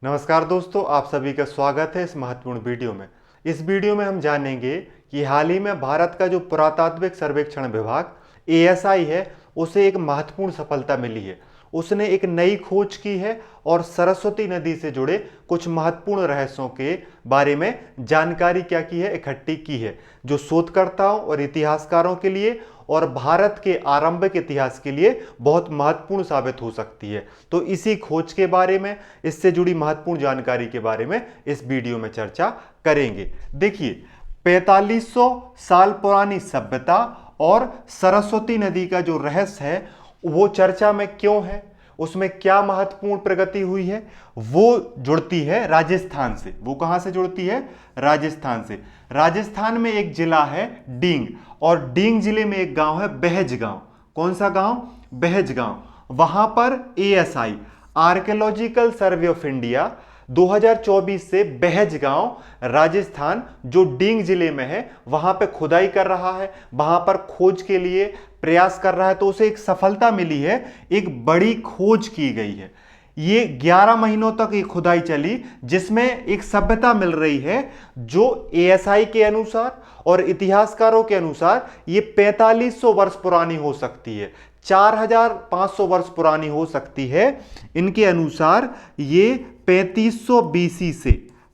नमस्कार दोस्तों, आप सभी का स्वागत है इस महत्वपूर्ण वीडियो में। इस वीडियो में हम जानेंगे कि हाल ही में भारत का जो पुरातात्विक सर्वेक्षण विभाग एएसआई है, उसे एक महत्वपूर्ण सफलता मिली है। उसने एक नई खोज की है और सरस्वती नदी से जुड़े कुछ महत्वपूर्ण रहस्यों के बारे में जानकारी क्या की है, इकट्ठी की है, जो शोधकर्ताओं और इतिहासकारों के लिए और भारत के आरंभिक इतिहास के लिए बहुत महत्वपूर्ण साबित हो सकती है। तो इसी खोज के बारे में, इससे जुड़ी महत्वपूर्ण जानकारी के बारे में इस वीडियो में चर्चा करेंगे। देखिए, 4500 साल पुरानी सभ्यता और सरस्वती नदी का जो रहस्य है वो चर्चा में क्यों है, उसमें क्या महत्वपूर्ण प्रगति हुई है, वो जुड़ती है राजस्थान से। वो कहां से जुड़ती है? राजस्थान से। राजस्थान में एक जिला है डींग, और डींग जिले में एक गांव है बहज गांव। कौन सा गांव? बहज गांव। वहां पर ASI, archaeological survey of India, 2024 से बहज गांव राजस्थान जो डींग जिले में है वहां पे खुदाई कर रहा है, वहां पर खोज के लिए प्रयास कर रहा है। तो उसे एक सफलता मिली है, एक बड़ी खोज की गई है। ये 11 महीनों तक ये खुदाई चली, जिसमें एक सभ्यता मिल रही है जो एएसआई के अनुसार और इतिहासकारों के अनुसार ये 4500 वर्ष पुरानी हो सकती है, 4500 वर्ष पुरानी हो सकती है। इनके अनुसार ये 3500 बीसी से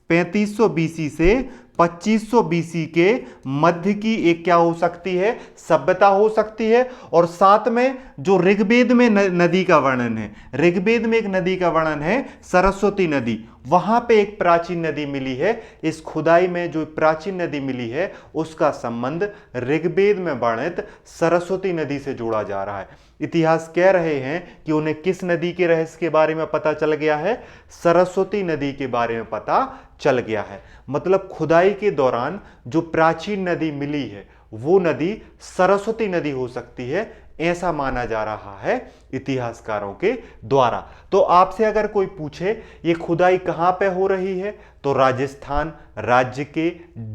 2500 बीसी के मध्य की एक क्या हो सकती है? सभ्यता हो सकती है। और साथ में जो ऋग्वेद में नदी का वर्णन है, ऋग्वेद में एक नदी का वर्णन है सरस्वती नदी, वहां पे एक प्राचीन नदी मिली है। इस खुदाई में जो प्राचीन नदी मिली है उसका संबंध ऋग्वेद में वर्णित सरस्वती नदी से जोड़ा जा रहा है। इतिहास कह रहे हैं कि उन्हें किस नदी के रहस्य के बारे में पता चल गया है? सरस्वती नदी के बारे में पता चल गया है। मतलब खुदाई के दौरान जो प्राचीन नदी मिली है वो नदी सरस्वती नदी हो सकती है, ऐसा माना जा रहा है इतिहासकारों के द्वारा। तो आपसे अगर कोई पूछे ये खुदाई कहां पे हो रही है, तो राजस्थान राज्य के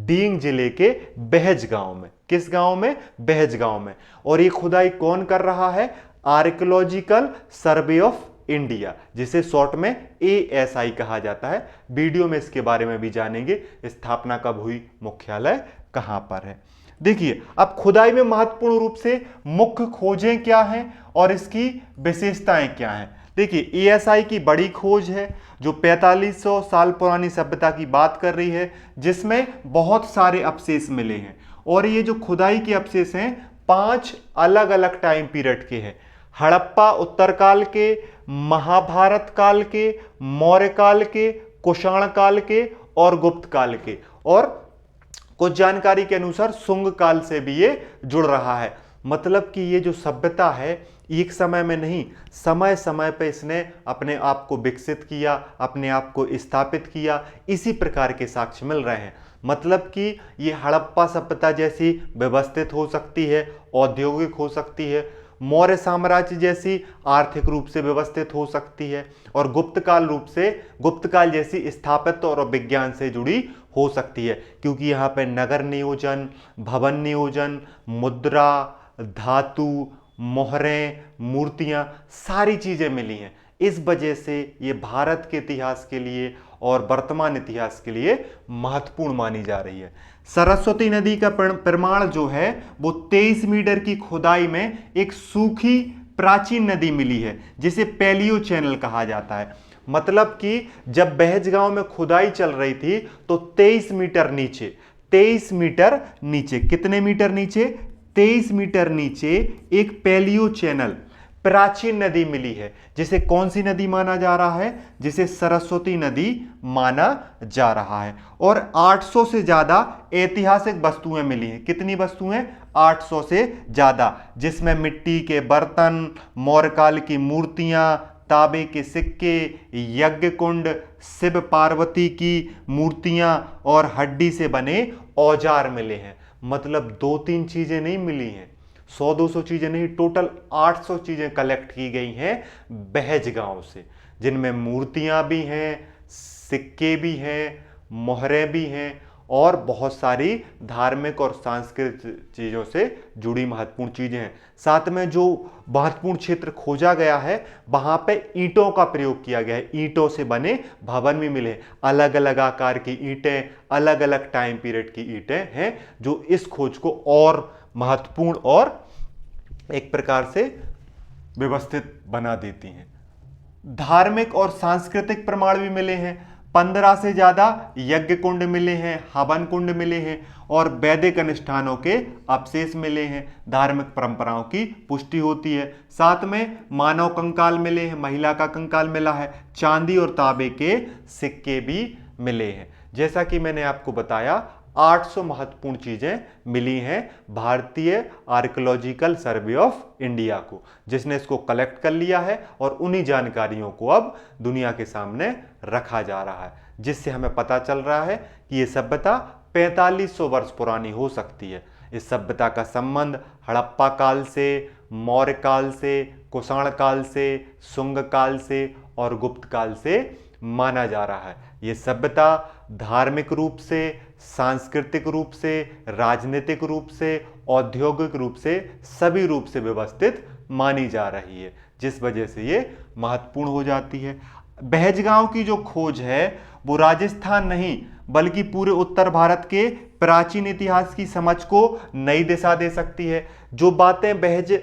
डींग जिले के बहज गांव में। किस गांव में? बहज गांव में। और ये खुदाई कौन कर रहा है? आर्कियोलॉजिकल सर्वे ऑफ इंडिया, जिसे शॉर्ट में एएसआई कहा जाता है। वीडियो में इसके बारे में भी जानेंगे, स्थापना कब हुई, मुख्यालय कहां पर है। देखिए, अब खुदाई में महत्वपूर्ण रूप से मुख्य खोजें क्या हैं और इसकी विशेषताएं क्या हैं। देखिए, एएसआई की बड़ी खोज है जो 4500 साल पुरानी सभ्यता की बात कर रही है, जिसमें बहुत सारे अवशेष मिले हैं। और ये जो खुदाई के अवशेष हैं 5 अलग अलग टाइम पीरियड के हैं। हड़प्पा उत्तर काल के, महाभारत काल के, मौर्य काल के, कुषाण काल के और गुप्त काल के। और कुछ जानकारी के अनुसार शुंग काल से भी ये जुड़ रहा है। मतलब कि ये जो सभ्यता है एक समय में नहीं, समय समय पर इसने अपने आप को विकसित किया, अपने आप को स्थापित किया। इसी प्रकार के साक्ष्य मिल रहे हैं। मतलब कि ये हड़प्पा सभ्यता जैसी व्यवस्थित हो सकती है, औद्योगिक हो सकती है, मौर्य साम्राज्य जैसी आर्थिक रूप से व्यवस्थित हो सकती है, और गुप्त काल जैसी स्थापित और विज्ञान से जुड़ी हो सकती है। क्योंकि यहाँ पे नगर नियोजन, भवन नियोजन, मुद्रा, धातु, मोहरें, मूर्तियां, सारी चीजें मिली हैं। इस वजह से ये भारत के इतिहास के लिए और वर्तमान इतिहास के लिए महत्वपूर्ण मानी जा रही है। सरस्वती नदी का प्रमाण जो है वो 23 मीटर की खुदाई में एक सूखी प्राचीन नदी मिली है, जिसे पैलियो चैनल कहा जाता है। मतलब कि जब बहज गांव में खुदाई चल रही थी तो 23 मीटर नीचे, 23 मीटर नीचे, कितने मीटर नीचे? 23 मीटर नीचे एक पैलियो चैनल प्राचीन नदी मिली है, जिसे कौन सी नदी माना जा रहा है? जिसे सरस्वती नदी माना जा रहा है। और 800 से ज्यादा ऐतिहासिक वस्तुएं मिली हैं। कितनी वस्तुएं? 800 से ज्यादा, जिसमें मिट्टी के बर्तन, मौर्य काल की मूर्तियां, तांबे के सिक्के, यज्ञ कुंड, शिव पार्वती की मूर्तियां और हड्डी से बने औजार मिले हैं। मतलब 2-3 चीजें नहीं मिली हैं, 100-200 चीजें नहीं, टोटल 800 चीजें कलेक्ट की गई हैं बहज गांव से, जिनमें मूर्तियां भी हैं, सिक्के भी हैं, मोहरें भी हैं और बहुत सारी धार्मिक और सांस्कृतिक चीज़ों से जुड़ी महत्वपूर्ण चीज़ें हैं। साथ में जो महत्वपूर्ण क्षेत्र खोजा गया है वहाँ पे ईंटों का प्रयोग किया गया है। ईंटों से बने भवन भी मिले, अलग अलग आकार की ईंटें, अलग अलग टाइम पीरियड की ईंटें हैं, जो इस खोज को और महत्वपूर्ण और एक प्रकार से व्यवस्थित बना देती हैं। धार्मिक और सांस्कृतिक प्रमाण भी मिले हैं। 15 से ज्यादा यज्ञ कुंड मिले हैं, हवन कुंड मिले हैं और वैदिक अनुष्ठानों के अवशेष मिले हैं। धार्मिक परंपराओं की पुष्टि होती है। साथ में मानव कंकाल मिले हैं, महिला का कंकाल मिला है, चांदी और तांबे के सिक्के भी मिले हैं। जैसा कि मैंने आपको बताया 800 महत्वपूर्ण चीजें मिली हैं भारतीय आर्कियोलॉजिकल सर्वे ऑफ इंडिया को, जिसने इसको कलेक्ट कर लिया है और उन्हीं जानकारियों को अब दुनिया के सामने रखा जा रहा है, जिससे हमें पता चल रहा है कि ये सभ्यता 4500 वर्ष पुरानी हो सकती है। इस सभ्यता का संबंध हड़प्पा काल से, मौर्य काल से, कुषाण काल से, शुंग काल से और गुप्त काल से माना जा रहा है। ये सभ्यता धार्मिक रूप से, सांस्कृतिक रूप से, राजनीतिक रूप से, औद्योगिक रूप से, सभी रूप से व्यवस्थित मानी जा रही है, जिस वजह से ये महत्वपूर्ण हो जाती है। बहजगांव की जो खोज है वो राजस्थान नहीं बल्कि पूरे उत्तर भारत के प्राचीन इतिहास की समझ को नई दिशा दे सकती है। जो बातें बहज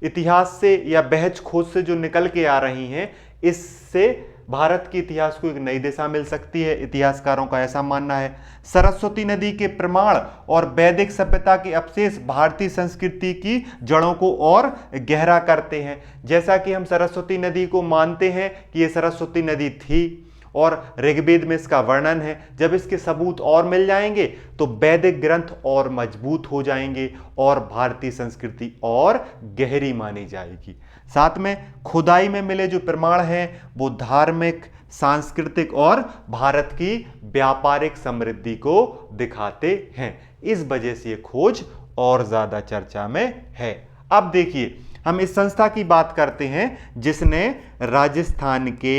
इतिहास से या बहज खोज से जो निकल के आ रही हैं, इससे भारत के इतिहास को एक नई दिशा मिल सकती है, इतिहासकारों का ऐसा मानना है। सरस्वती नदी के प्रमाण और वैदिक सभ्यता के अवशेष भारतीय संस्कृति की जड़ों को और गहरा करते हैं। जैसा कि हम सरस्वती नदी को मानते हैं कि ये सरस्वती नदी थी और ऋग्वेद में इसका वर्णन है, जब इसके सबूत और मिल जाएंगे तो वैदिक ग्रंथ और मजबूत हो जाएंगे और भारतीय संस्कृति और गहरी मानी जाएगी। साथ में खुदाई में मिले जो प्रमाण हैं वो धार्मिक, सांस्कृतिक और भारत की व्यापारिक समृद्धि को दिखाते हैं। इस वजह से ये खोज और ज्यादा चर्चा में है। अब देखिए, हम इस संस्था की बात करते हैं जिसने राजस्थान के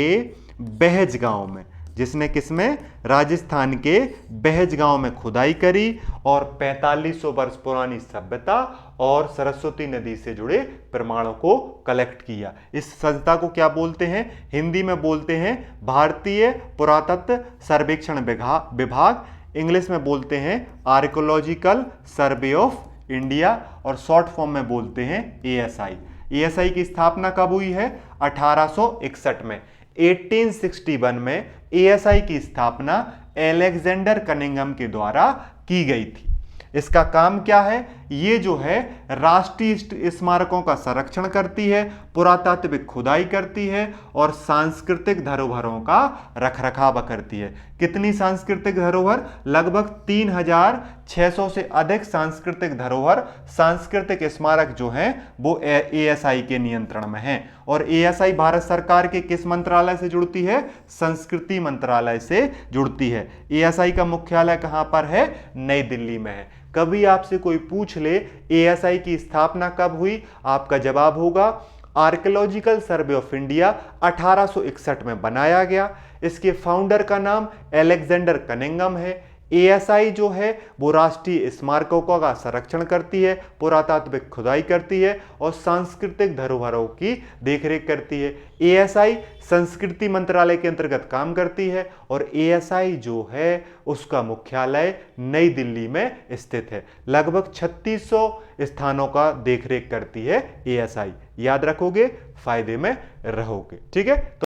बहजगांव में, जिसने किसमें, राजस्थान के बहजगांव में खुदाई करी और 4500 वर्ष पुरानी सभ्यता और सरस्वती नदी से जुड़े प्रमाणों को कलेक्ट किया। इस संस्था को क्या बोलते हैं? हिंदी में बोलते हैं भारतीय पुरातत्व सर्वेक्षण विभाग, इंग्लिश में बोलते हैं आर्कियोलॉजिकल सर्वे ऑफ इंडिया और शॉर्ट फॉर्म में बोलते हैं ASI। ASI की स्थापना कब हुई है? 1861 में। 1861 में ASI की स्थापना अलेक्जेंडर कनिंघम के द्वारा की गई थी। इसका काम क्या है? ये जो है राष्ट्रीय स्मारकों का संरक्षण करती है, पुरातात्विक खुदाई करती है और सांस्कृतिक धरोहरों का रखरखाव करती है। कितनी सांस्कृतिक धरोहर? लगभग 3600 से अधिक सांस्कृतिक धरोहर, सांस्कृतिक स्मारक जो हैं वो ASI के नियंत्रण में हैं। और ASI भारत सरकार के किस मंत्रालय से जुड़ती है? संस्कृति मंत्रालय से जुड़ती है। ASI का मुख्यालय कहां पर है? नई दिल्ली में है। कभी आपसे कोई पूछ ले ASI की स्थापना कब हुई, आपका जवाब होगा आर्कियोलॉजिकल सर्वे ऑफ इंडिया 1861 में बनाया गया। इसके फाउंडर का नाम अलेक्जेंडर कनिंघम है। ASI जो है वो राष्ट्रीय स्मारकों का संरक्षण करती है, पुरातात्विक खुदाई करती है और सांस्कृतिक धरोहरों की देखरेख करती है। ASI संस्कृति मंत्रालय के अंतर्गत काम करती है और ASI जो है उसका मुख्यालय नई दिल्ली में स्थित है। लगभग 3600 स्थानों का देखरेख करती है ASI। याद रखोगे, फायदे में रहोगे। ठीक है।